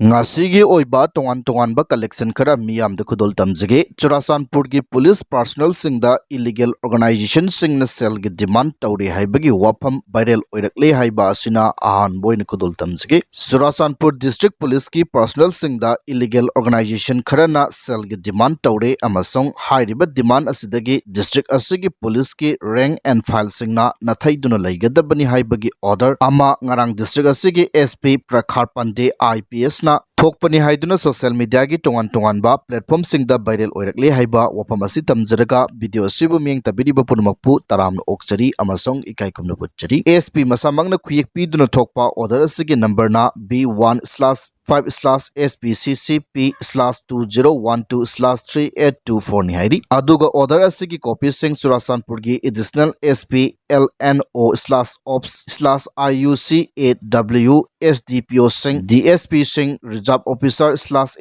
Ngasigi oiba tongan ba collection khara miyam de khudol tamjige Churachandpur gi police personnel Singda illegal organization Singna cell gi demand Toure Haibgi wafam viral oirakle haiba asina ahan boin khudol tamjige Churachandpur district police ki personnel Singda illegal organization khara na cell gi demand Toure amasong hairiba demand asidagi district asigi police ki rank and file singna nathaiduna laigadabani haibagi order ama ngarang district asigi SP Prakhar Pande IPS na थोकपनी हाइदुना social media की तोंगान बा platform सिंगदा viral ओइरकले हाइबा वफम असि तमजरगा video सिबु मियंग तबिरिबा पुनमकपु तराम ओक्चरी अमसोंग इकाई कुमनु पुच्चरी एसपी मसामंगना खुयेक पीदुना थोकपा ऑर्डर असिगे नंबर ना B1/5/SPCCP/2012/3824 नि हाइरी अदुगा ऑर्डर असिगे कॉपी सिंग चुराचांदपुर की एडिशनल SP LNO/OPS/IUC8W SDPO सिंह DSP सिंह रिजर्व ऑफिसर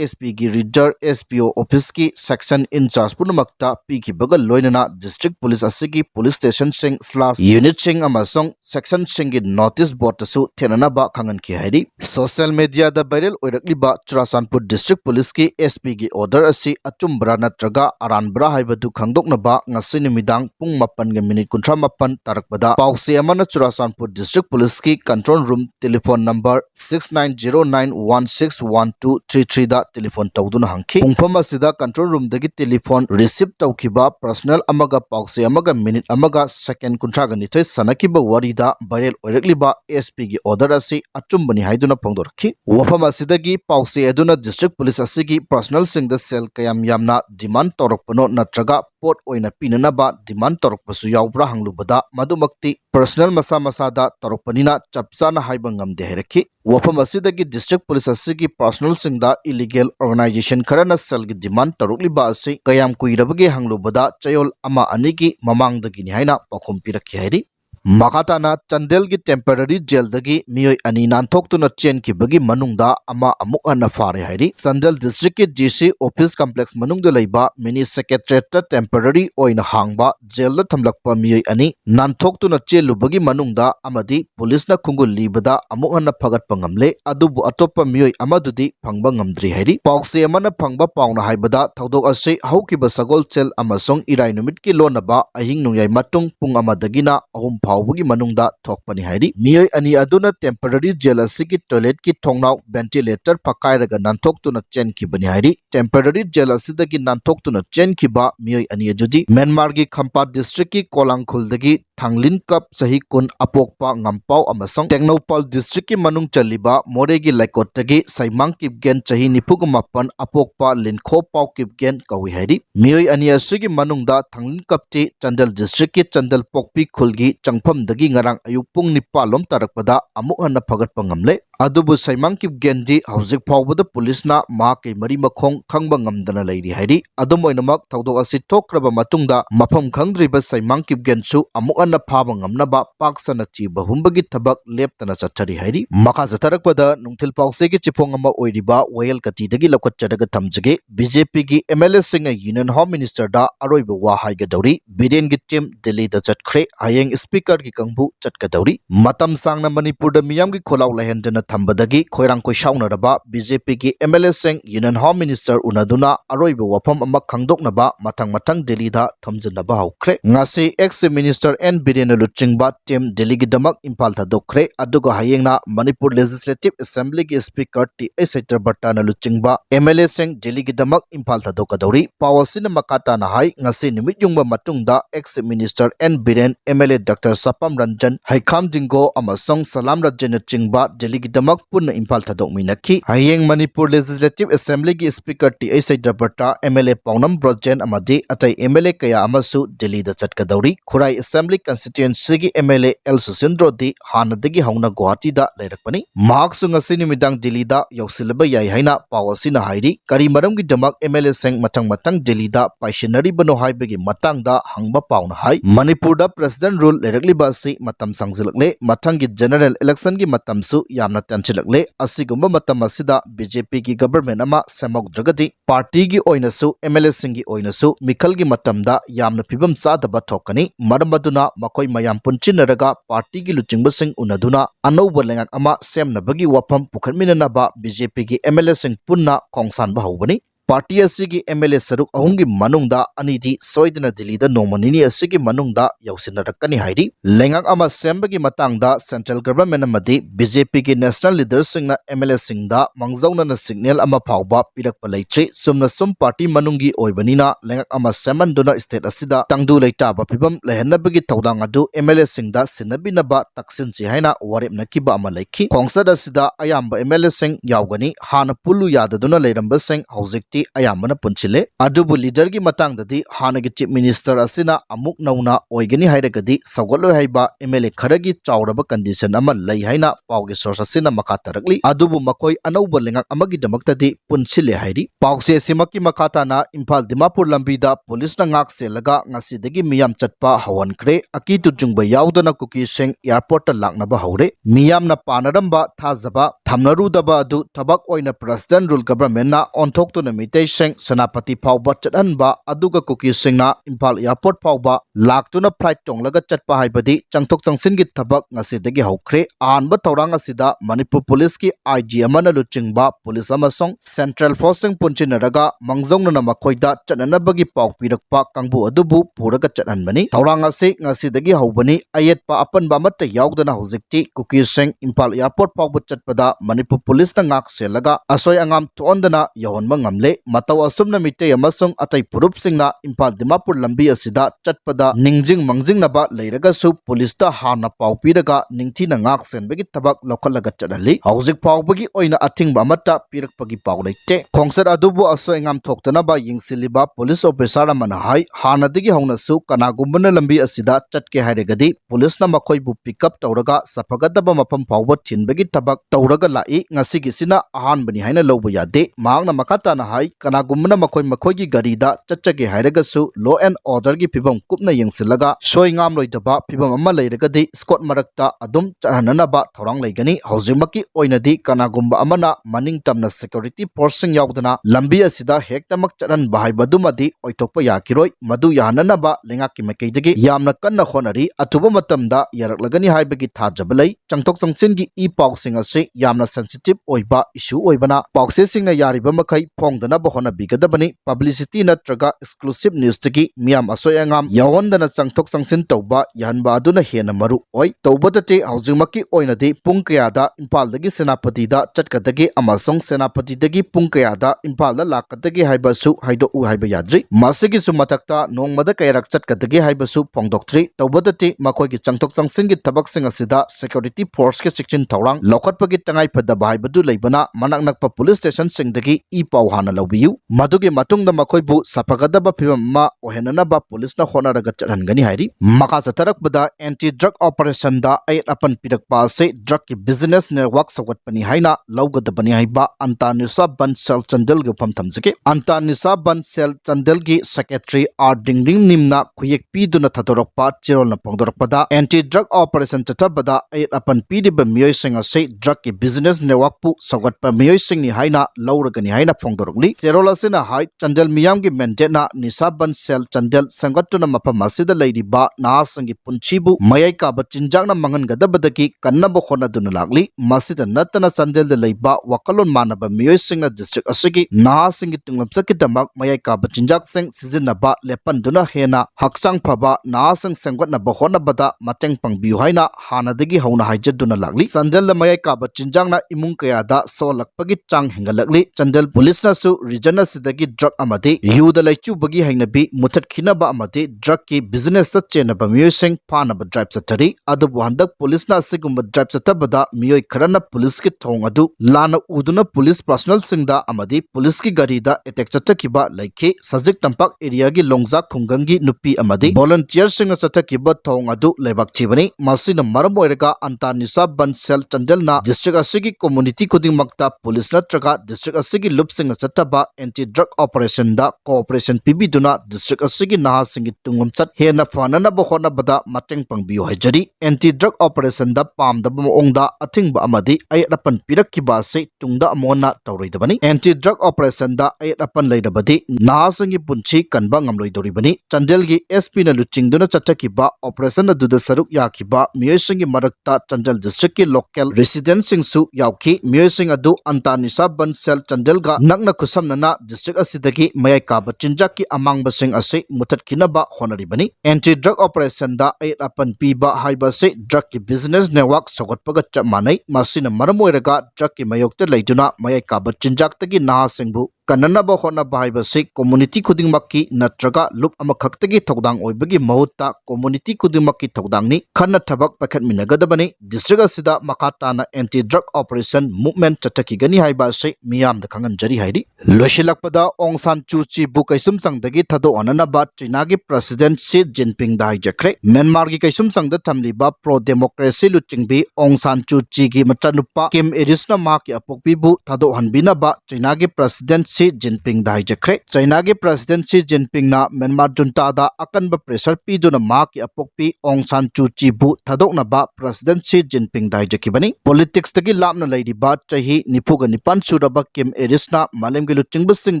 /SP की रीडर SPO ऑफिस की सेक्शन इंचार्ज पुनमक्ता पी की बगल लोइनना डिस्ट्रिक्ट पुलिस असिगी पुलिस स्टेशन सिंह /यूनिट सिंह अमसोंग सेक्शन सिंह की नोटिस बोर्ड तसु थेननाबा खंगन की हाइरी सोशल मीडिया द वायरल ओइरकलिबा चुराचांदपुर डिस्ट्रिक्ट पुलिस की SP की ऑर्डर असि अचुम्बरा नत्रगा अरानबरा हाइबदु खंगदोकनबा ngasi numidang pung 8:38 tarakbada pause amana Churachandpur district police की control room telephone number 6909161233 da telephone tawduna hangki pungpham asida control room dagi telephone receive tawkiba personal amaga pause amaga minute amaga second kuntraga nithoi sanakiba warida viral oirakliba SP की order asi achumbani haiduna pongdorki wafam asidagi pause aduna district police asigi personal sing the cell kayam yamna demand torokpano natraga pot oina pinanaba demand torokpasu yaubra hanglubada madumakti personal masa torokpanina chapchana haiba ngamde heraki wafam asidagi district police asigi personal singda illegal organization kharana cell gi demand torokliba asi kayam kuirabage hanglubada chayol ama anigi mamangdagi ni haina pakhum pirakhi hairi Makatana Chandel gi temporary jail dagi miyoi ani nanthokuna chen ki bagi manungda ama amuk anna fare hairi Chandel district ki GC office complex manungda leiba mini secretariat temporary oina hangba jail da thamlakpa miyoi ani nanthokuna chelu bagi manungda amadi police na khungul libada amuk anna phagat pangamle adubu atoppa miyoi amadudi phangba ngamdri hairi paukse amana phangba pauna haibada thodok ase haukiba sagol chel amasong irai numit ki lonaba ahing nungyai matung pung amadagina ahum फावबगी मनुंगदा थोकपनि हाइरी मियोय अनि अदुना temporary jail असigi toilet की थोंगनाव ventilator पकायरगा नानथोक्तुना चेनखिबनि हाइरी temporary jail असिदगी नानथोक्तुना चेनखिबा मियोय अनि अजुदी Myanmar की खंपा district की कोलांगखुलदगी थांगलिन cup सही कुन अपोकपा ngамपाव अमसंग टेक्नोपाल district की मनुंग चलिबा मोरेगी लाइकोटगी साइमांग किपगेन चही 98 अपोकपा लिनखो पाव किपगेन कवि हाइरी मियोय अनि असigi मनुंगदा थांगलिन कपति चंदल डिस्ट्रिक्ट की चंदल पोकपी खुलगी चंगफम दगी ngarang ayuk pung 9 lom tarakpada amuk hanna phagatpa ngamle adubu saimang kipgendi hauzik phawbada police na ma ke mari makhong khangba ngamdana leiri hairi adum oinamak thawdok asi thokraba matungda mafam khangdriba saimang kipgen su amuk anna phaba ngamnaba paksana chi bahumbagi thabak leptana chathari hairi maka jatarakpada nungthil pause gi chipong ama oiriba oil kati dagi lokot chadaga thamjage BJP gi MLA singa union home minister da aroiba wa haiga dawri biden gi team delhi da chatkre hayeng speaker की कंबू चटकदौरी मतम सांगना Manipur the मियाम की खोलाव लहंदना थंबदगी खोइरांग को शाउनरबा BJP की MLA सिंह यूनियन होम मिनिस्टर उनादुना अरोइब वफम अमक खंगदोकनबा मथंग मथंग दिल्ली दा थमजनबा हौख्रे ngasi ex minister N Biren लुचिंगबा टीम दिल्ली की दमक इंफाल था दोख्रे अदुगा हयेंगना मणिपुर लेजिस्लेटिव असेंबली की स्पीकर टी एसेटर बट्टाना लुचिंगबा एमएलए सिंह दिल्ली की दमक इंफाल था दोकदौरी पावसिन मकाता ना हाई ngasi निमित युंगबा मतुंगदा ex minister N Biren MLA doctor सपम Ranjan हाइखाम ginkgo अमसंग सलाम रजन चिंगबा दिल्ली की दमक पुन इंफाल थादोक मिनखी हयेंग मणिपुर लेजिस्लेटिव असेंबली की स्पीकर टी एसेटर बट्टा एमएलए पौनम ब्रजेन अमदी अतई एमएलए कया अमसु दिल्ली दा चटकदौरी खुराई असेंबली कंस्टिट्युएंसी की एमएलए एल सुसिंद्रो दी हानदगी हौना गुवाहाटी दा लेरकपनी मार्क्सु ngasi निमिदांग दिल्ली दा यौसिलबा याई हाइना पावसिना हाइरी करी मरम की दमक एमएलए सेंग मतंग मतंग दिल्ली दा पाइशनरी बनो हाइबगी मतंग दा हंगबा पाउना हाई मणिपुर दा प्रेसिडेंट रूल लेरकलिबा सी मतम संगजिलकले मथंगी जनरल इलेक्शन की मतमसु यामना tenchilakle asigumba matam asida BJP ki government ama semogdragadi party gi oinasu MLA singi oinasu mikhal gi matamda yamna pibam chadaba thokani maramaduna makoi mayam punchinaraga party gi luchingba sing unaduna anouba lengak ama semnabagi wafam pukhatminanaba BJP ki MLA sing punna khongsanba hawbani party asigi MLA saruk ahumgi manungda anidi soidna dilida nomanini asigi manungda yausinarakkani hairi lengak ama sembagi matangda central government amadi BJP ki national leaders singna MLA singda mangzauna signal ama phawba pirakpa leitri sumna sum party manungi oibanina lengak ama semanduna state asida tangdu leitaba pibam lehanabagi tawdang adu MLA singda sinabinaba taksinchi haina warepnakiba ama leikhi khongsada sida ayamba MLA sing yaugani hana pulu yadaduna leiramba sing haujikti ayamana punchile adubu leader gi matangdadi hanagi chief minister asina amuk nauna oigani hairagadi sawgaloi haiba MLA kharagi chawraba condition ama lei haina pawge source asina makatarakli adubu makoi anauba lengak amagi damaktadi punchile hairi pawse simaki makatana Imphal Dimapur lambida police na ngak selaga ngasidagi miyam chatpa hawankre akitu jungba yaudana kuki sing airport ta laknaba haure miyam na panaramba thazaba thamnarudaba adu thabak oina president rule government na onthoktu mitei sing senapati phawba chatanba aduga kuki singna Imphal airport phawba laktuna flight tonglaga chatpa haibadi changthok changsin gi thabak ngasidagi haukhre anba tawrang asida Manipur police ki IG amana luchingba police amasong central forcing punchinaraga mangjongna makhoida chananabagi paw pirakpa kangbu adubu puraga chatanbani tawrang ase ngasidagi haubani ayetpa apanba amatta yaudana hojikti kuki sing Imphal airport phawba chatpada Manipur police na ngak selaga asoi angam tuondana yahonma ngamle matau asumna mitei amasong atai purup singna Imphal Dimapur lambi asida chatpada ningjing mangjing naba leiraga su police ta hana paw piraga ningthina ngak senbagi tabak lokhalaga chadali haujik pawbagi oina athingba amata pirakpagi paw leite khongsar adubu asoi ngam thoktana ba yingsiliba police officer amana hai hanadigi hauna su kanagumbana lambi asida chatke hairagadi police na makhoi bu pick up tawraga sapagadaba mapam pawba thinbagi tabak tawraga lai ngasigi sina ahanbani haina lawba yade mahakna makatana hai kanagumna makhoi gi garida chachage hairagasu law and order gi pibam kupna yengsilaga soingam loidaba pibam amma leiragadi scott marakta adum chahananaba thorang leigani haujimaki oinadi kanagumba amana maning tamna security forcing yaudana lambi asida hektamak charan bahai badumadi oitokpa yakiroi madu yahananaba lengaki makeidagi yamna kanna khonari atuba matamda yaraklagani haibagi thajabalai changtok changsin gi e pawsing ase yamna sensitive oiba issue oibana pawse singna yariba makai phongdana bahona bigadabani publicity natraga exclusive news tagi miyam asoi angam yawondana changtok changsin tawba yanba aduna hena maru oi tawbadate haujimaki oinadi pung kayada Imphal dagi senapati da chatkadagi amasong senapati dagi pung kayada Imphal da lakadagi haibasu haido u haiba yadri masigi sumatakta nongmada kayrak chatkadagi haibasu phongdoktri tawbadate makoi gi changtok changsin gi tabak sing asida security force ke sikchin tawrang lokhatpagi tangai phadaba haibadu leibana manak nakpa police station singdagi e paw hana lawbiyu madugi matungda makhoi sapagadaba phibam ma ohenanaba police na honaraga chalhangani hairi maka chatarakbada anti drug operation da ayat apan pirakpa se drug ki business network sawatpani haina lawgadabani haiba Antanisa Ban Sel Chandel gi phamthamjake Antanisa Ban Sel Chandel gi secretary R Dingding nimna khuyek piduna thatorakpa chirol na phongdorakpada anti drug operation chatabada ayat apan pidiba miyoi singa se drug ki business network pu sawatpa miyoi singni haina lawragani haina phongdorokli cherola sina hai Chandel miyam gi mentena Nisa Ban Sel Chandel sangatuna mapam asida leiriba nahasangi punchibu mayai ka bachinjangna mangangadabadagi kannaba khonaduna lagli masida natana Chandel de leiba wakalon manaba miyoi singa district asigi nahasangi tunglamsaki damak mayai ka bachinjak sing sizinaba lepanduna hena haksang phaba nahasang sangwatnaba honabada mateng pangbiu haina hanadagi hauna haijaduna lagli Chandel la mayai ka bachinjangna imung kayada solakpagi chang hingalakli Chandel police na su region asidagi drug amadi yuda laichubagi hainabi mutat khinaba amadi drug ki business ta chenaba miyoi sing phanaba drive satari adubu handak police na sigumba drive satabada miyoi kharana police ki thong adu lana uduna police personnel singda amadi police ki gari da attack chatakiba laikhe sajik tampak area gi longjak khungangi nupi amadi volunteer singa chatakiba thong adu lebak chibani masina maram oiraga Antanisa Ban Sel Chandel na district asigi community kuding makta police na traga district asigi loop singa chata ꯄꯥꯏꯈꯠꯅꯕ anti drug operation दा cooperation पीबीदुना district असigi नाहासिंगी तुंगमचत हेना फाननब होनबदा मतंग पंगबियो हाइजरी एंटी ड्रग ऑपरेशन दा पामदब मोंगदा अथिंगबा अमदी अयरपन पिरक्किबा से तुंगदा अमोना तौरोइदबनी एंटी ड्रग ऑपरेशन दा अयरपन लेदबदी नाहासिंगी पुंची कनबा ngamloidoribani चंदेलगी एसपी न लुचिंगदुना चटकिबा ऑपरेशन अदुदा सरुक याखिबा मियोसिंगी मरक्ता चंदेल डिस्ट्रिक्ट की लोकल रेसिडेंट सिंगसु यावखि मियोसिंग अदु अंतानिसा बन सेल चंदेलगा नगना खुसमनना डिस्ट्रिक्ट असिदगी मयाय काबा चिंजाक की अमांगबसिंग असे मुथतकिनबा होनरिबनी एंटी ड्रग ऑपरेशन दा अयरपन पीबा हाइबा से ड्रग की बिजनेस नेटवर्क सगतपगा चमानै मासिना मरम ओइरगा ड्रग की मयोक्ता लेदुना मयाय काबा चिंजाकतगी नाहासिंगबु कन्ननब होनबा हाइबसे कम्युनिटी खुदिंगमक्की नत्रगा लुप अमखक्तगी थौदांग ओइबगी महुत्ता कम्युनिटी खुदिंगमक्की थौदांगनी खन्ना थबक पाइखतमिनगदबनी डिस्ट्रिक्ट असिदा मखाताना एंटी ड्रग ऑपरेशन मूवमेंट चटकीगनी हाइबासे मियाम द खंगनजरी हाइरी लोशिलकपदा ओंग सान चूची बु कैसुम संगदगी थदो अननबा चीना की प्रेसिडेंट सी जिनपिंग दा हाइजखरे म्यांमार की कैसुम संगद थमलिबा प्रो डेमोक्रेसी लुचिंगबी ओंग सान चूची की मचानुपा किम एरिसना मा की अपोकबीबु थदो हनबिनबा चीना की प्रेसिडेंट सी जिनपिंग दा हाइजखरे चाइना के प्रेसिडेंट सी जिनपिंग ना म्यांमार जुंता दा अकनब प्रेशर पीदुना मा की अपोकपी ओंग सान चूची बु थदोकनबा प्रेसिडेंट सी जिनपिंग दा हाइजखिबनी पॉलिटिक्स तगी लापना लैरिबा चाही निफुगा निपान सुरबा किम एरिसना मालेमगी लुचिंगबसिंग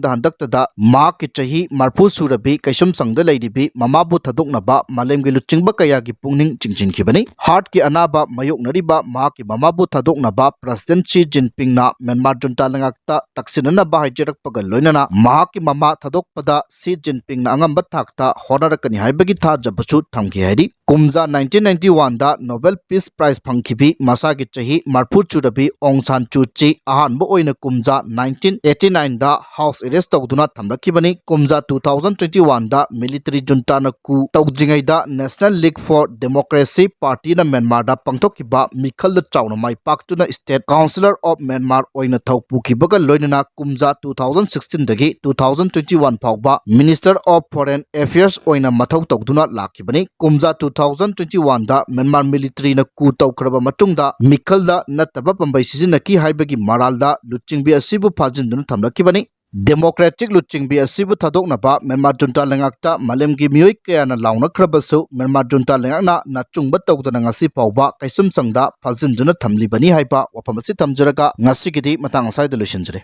दा हंदक्तदा मा की चाही मारफु सुरबी कैसुम संगद लैरिबी ममाबु थदोकनबा मालेमगी लुचिंगबा कया की पुंगनिंग चिंचिनखिबनी हार्ट की अनाबा मयोकनरिबा मा की ममाबु थदोकनबा प्रेसिडेंट सी जिनपिंग ना म्यांमार जुंता लंगाक्ता तक्सिननबा हाइजरक लोइनना महाकी ममा थदोकपदा सी जिनपिंग ना अंगम थाकता होनरकनी हाइबगी थाजबसु थमखि हाइरी कुमजा 1991 दा नोबेल पीस प्राइज फंखिबी मसा की चाही मारफु चुरबी ओंग सान चूची अहानबो ओइना कुमजा 1989 दा हाउस अरेस्ट तौदुना थमलखिबनी कुमजा 2021 दा मिलिटरी जुंता न कु तौद्रिंगैदा national league for democracy party ना म्यांमार दा पंगथोकिबा मिखल चाउना माइ पाक्तुना स्टेट काउंसिलर ऑफ म्यांमार ओइना थौपुखिबगा लोइनना कुमजा 2016 दगी 2021 फाउबा मिनिस्टर ऑफ फॉरेन अफेयर्स ओइना मथौ तौदुना लाखिबनी कुमजा 2021 दा म्यांमार मिलिटरी न कु तौखरबा मतुंगदा मिखलदा नतबा पंबै सिजिनकी हाइबगी मरालदा लुचिंगबी असिबु फाजिनदुना थमलखिबनी डेमोक्रेटिक लुचिंगबी असिबु थदोकनबा म्यांमार जुंता लेंगाक्ता मालेमगी मियोय कयाना लाउनखरबसु Myanmar जुंता लेंगाकना नाचुंगबा तौदना ngasi फाउबा कैसुम संगदा फाजिनदुना थमलिबनी हाइबा वफमसि थमजरगा ngasi गिदि Matang Said लुशिनजरे।